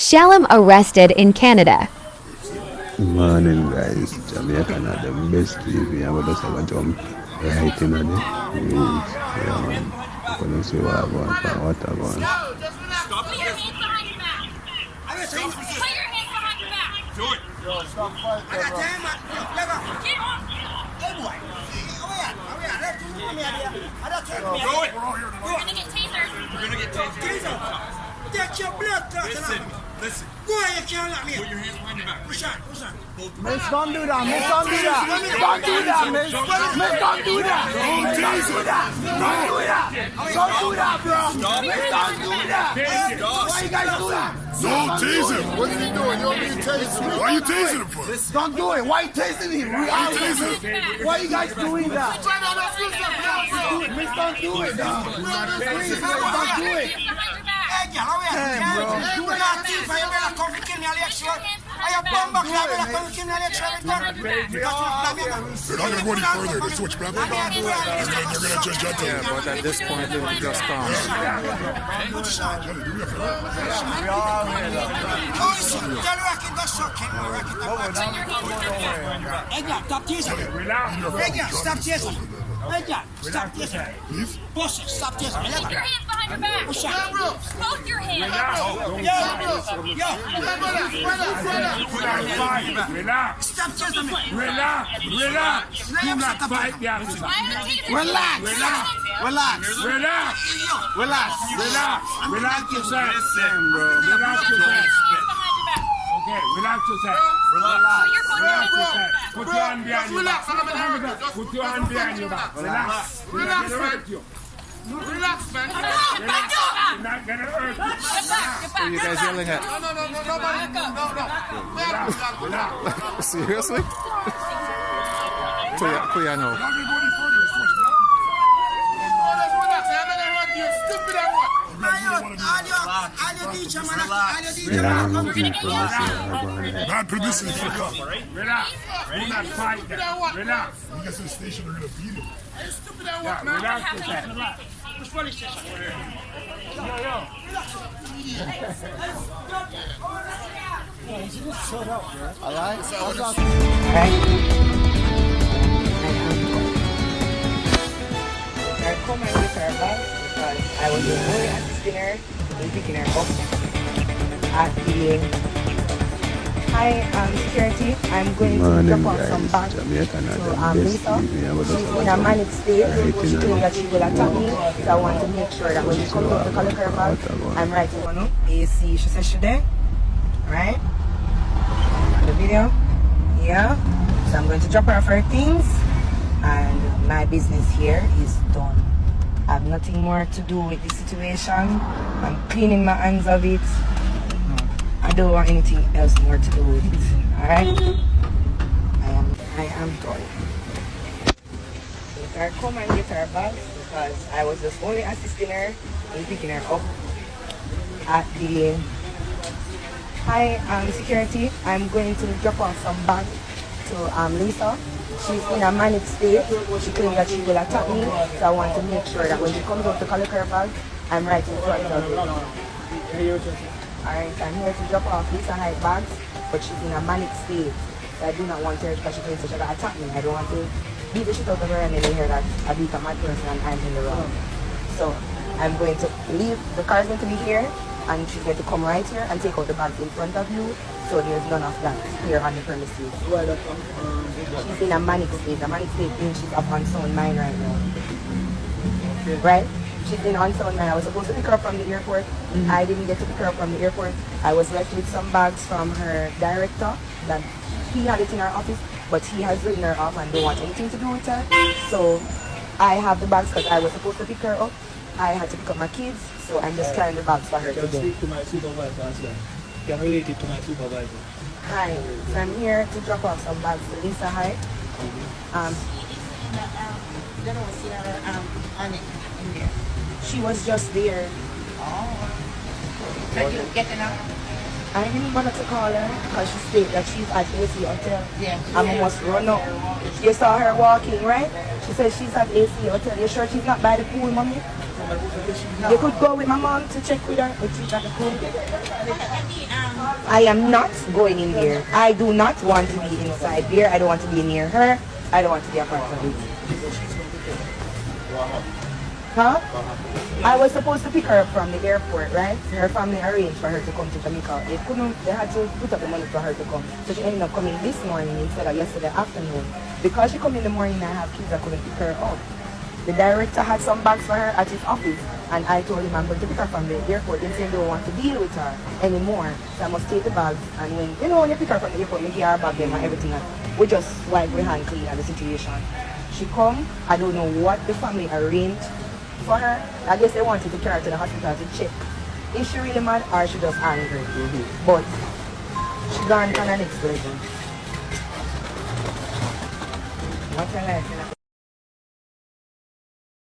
Shalom arrested in Canada. Morning guys, Jamaican are the best TV. I'm going to say jump right in the news. Yeah man, I'm going to see what I want and what I want. Stop. Put your hands behind your back. Put your hands behind your back. Do it. Stop fighting, bro. Get off. Throw it. You're gonna get tasered. You're gonna get tasered. Take your blood clot. Listen. Go on, you can't let me. Put your hands behind your back. Push on. Miss, don't do that. Miss, don't do that. Don't do that, miss. Miss, don't do that. Don't do that. Don't do that. Don't do that, bro. Miss, don't do that. Why you guys do that? Don't tease him. What are you doing? You don't need to tase him. Why are you tasing him for? Don't do it. Why you tasting him? Why you guys doing that? Miss, don't do it, dog. Please, don't do it. Hey, girl, how are you? You not thief, and you better come to kill me, Alex. I have bomb back, you better come to kill me, Alex. They're not going to go any further. They switch back. They're going to judge that. Yeah, but at this point, they will just come. Hey, girl, stop chasing. Hey, girl, stop chasing. Hey, girl, stop chasing. Push it, stop chasing. Put your hands behind your back. Push it. Both your hands. Relax. Stop chasing me. Relax. Do not fight the officer. Relax. Relax yourself. Relax yourself. Okay, relax yourself. Put your hand behind your back. Put your hand behind your back. Relax. Relax, man. You're not gonna hurt you. What are you guys yelling at? No. Seriously? Put your hand Not producing for the cop. Relax. Do not fight them. Relax. When he gets to the station, they're going to beat him. Relax yourself. I come and get her back because I was only assisting her in picking her up at the security. I'm going to drop off some bags to Lisa. She's in a manic state. She told me that she will attack me, so I want to make sure that when she comes up to collect her bag, I'm writing one up. AC, she said she there, right? The video, yeah. So I'm going to drop her off her things, and my business here is done. I have nothing more to do with this situation. I'm cleaning my hands of it. I don't want anything else more to do with it. Alright? I am done. Let her come and get her bags because I was just only assisting her in picking her up at the security. I'm going to drop off some bags to Lisa. She's in a manic state. She claims that she will attack me, so I want to make sure that when she comes up to collect her bag, I'm right in front of her. Alright, I'm here to drop off Lisa Hyde bags, but she's in a manic state. So I do not want her because she claims that she's going to attack me. I don't want to beat the shit out of her and then hear that I beat a mad person and I'm in the wrong. So I'm going to leave, the car is going to be here, and she's going to come right here and take out the bags in front of you, so there's none of that here on the premises. She's in a manic state. A manic state means she's up on sound mind right now. Right? She's in unsound mind. I was supposed to pick her up from the airport. I didn't get to pick her up from the airport. I was left with some bags from her director that he had it in her office, but he has written her off and don't want anything to do with her. So I have the bags because I was supposed to pick her up. I had to pick up my kids, so I'm just carrying the bags for her today. Speak to my supervisor as well. You can relate it to my supervisor. Hi, so I'm here to drop off some bags to Lisa Hyde. She was just there. Are you getting up? I didn't bother to call her because she stated that she's at AC Hotel. Yeah. I must run up. You saw her walking, right? She said she's at AC Hotel. You sure she's not by the pool, mommy? You could go with my mom to check with her if she's at the pool. I am not going in there. I do not want to be inside there. I don't want to be near her. I don't want to be a part of it. Huh? I was supposed to pick her up from the airport, right? Her family arranged for her to come to Jamaica. They had to put up the money for her to come. So she ended up coming this morning instead of yesterday afternoon. Because she come in the morning and I have kids, I couldn't pick her up. The director had some bags for her at his office, and I told him I'm going to pick her from the airport. He said they don't want to deal with her anymore, so I must take the bags. And when you pick her from the airport, you give her bag them and everything, and we just wipe her hand clean at the situation. She come, I don't know what the family arranged for her. I guess they wanted to carry her to the hospital to check if she really mad or she just angry. But she gone on her next level. What's her life, you know?